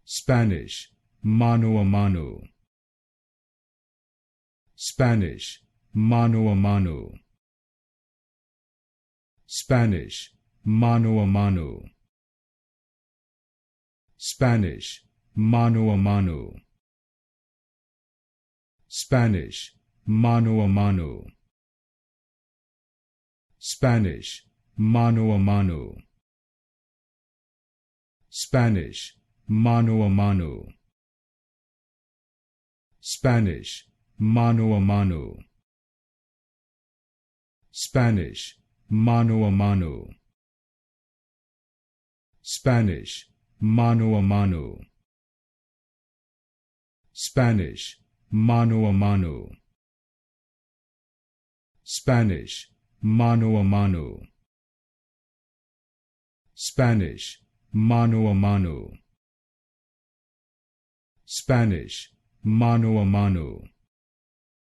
Spanish, mano a mano. Spanish, mano a mano. Spanish, mano a mano. Spanish, mano a mano. Spanish, mano a mano. Spanish, mano a mano. Spanish, mano a mano. Spanish, mano a mano. Spanish, mano a mano. Spanish, mano a mano. Spanish, mano a mano. Spanish, mano a mano. Spanish, mano a mano. Spanish, mano a mano.